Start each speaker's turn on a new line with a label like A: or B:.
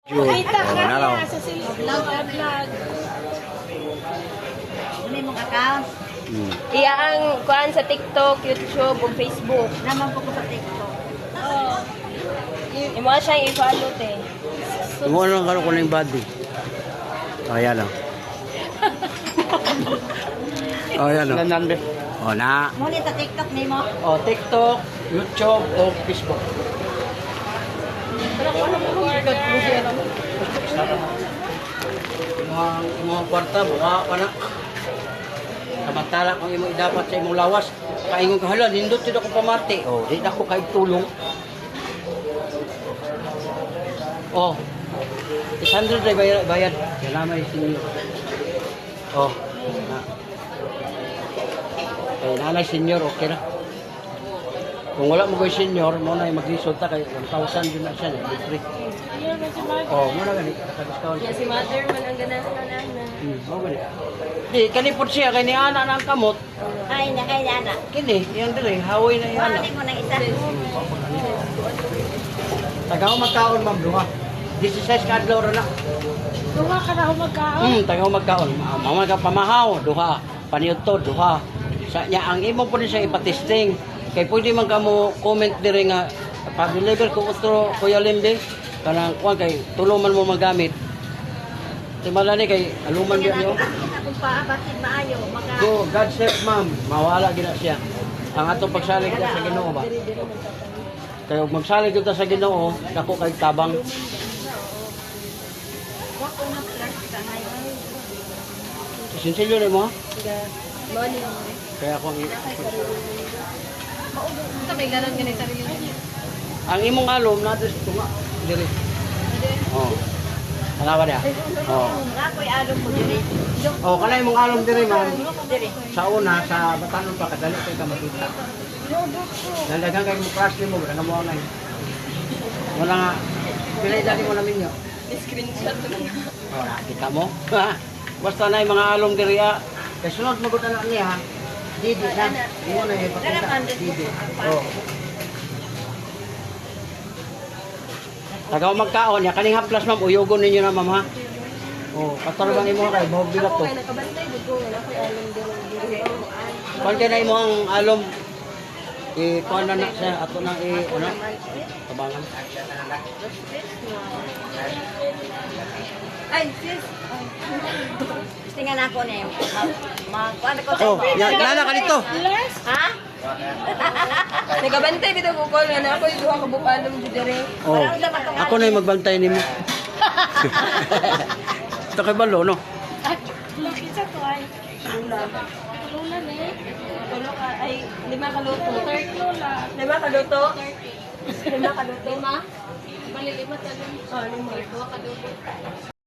A: Kita ka
B: nalaw.
A: niya sa vlog.
C: Ano yung mong account?
A: Iya ang kuan sa TikTok, YouTube, ug Facebook.
C: Naman po ko sa TikTok.
A: Imo siyang i-follow te.
B: Tumuha lang karo ko na yung body. Ayan lang. Ayan lang.
D: Nananbe.
B: O na.
C: Muna sa TikTok ni mo.
D: O, TikTok, YouTube, o Facebook. Mga kwarta, buka pa na. Samantala kung imo dapat sa imong lawas, kaingon ka hala, nindot sila ko pamati. O, di na ko kahit tulong. O, 600 ay bayad. Salamat yung sinyo. O, na. Kaya nanay senior, okay na. Kung wala mo kayo senior, mo na mag-resulta kay 1,000 din na siya, libre. Oh, mo na gani, naka-discount.
A: Ya si mother man ang ganahan na.
D: Mo gani. Di kanipot siya kay ni ana nang kamot.
C: Ay, na.
D: Kini, yang dire, haway na yan.
C: Ano mo na isa?
D: Tagaw magkaon ma'am duha. 16 ka adlaw ra na.
A: Tunga ka na magkaon.
D: Tagaw magkaon. Mama ka pamahaw, duha. Paniudto, duha. Sa nya ang imo po siya ipatesting. Kay pwede man kamo comment dire nga pag-deliver ko utro Kuya Limbe kanang kuan kay tulungan mo magamit. Timala ni kay aluman biya niyo.
C: Kung paabatid maayo,
D: Go, God save ma'am. Mawala gina siya. Ang atong pagsalig kita sa Ginoo ba? Kaya ug magsalig kita sa Ginoo, dako kay tabang.
C: Wako na plus ka ngayon.
D: Sinsilyo ni mo ha?
A: Morning.
D: Kaya ako
A: Sa may ganon ganit sarili.
D: ang imong alom na des tunga diri. Oh. Ano ba dia? Oh.
C: Ako'y alom mo diri.
D: Oh, kana imong alom diri man.
C: Diri.
D: Sa una sa batanon pa kadali kay ka makita. Nalagang kay mo crush nimo, wala mo ngay. Wala nga pilay dali mo namin yo.
A: Screenshot ko lang.
D: Oh, nakita mo? Basta na yung mga alom diri ah. Kay sunod magud anak niya ha. Didi na. Imo na ipakita. Didi. Oh. Tagaw magkaon ya kaning haplas ma'am uyogon ninyo na ma'am ha. Oh, katulong imo kay bahog bilat to.
A: Nakabantay gud ko nga ako alam dire.
D: Kon kay na imo ang alom kuan na sa ato nang ano? Tabangan.
C: Ay, sis. Tingnan ako na yung kuan ko sa
B: Oh, nana ka dito.
C: Ha?
A: Nagabantay bitaw ko call nga na ako duha ka bukanom jud dire.
B: Oh. Ako na yung magbantay nimo. Ito kay balo no.
A: Laki sa to ay. Lula ni. Tulo ka ay 5 ka luto. 3 lula. 5 ka luto. 5 ka luto. 5. Bali 5 talon. Oh, 5 ka luto.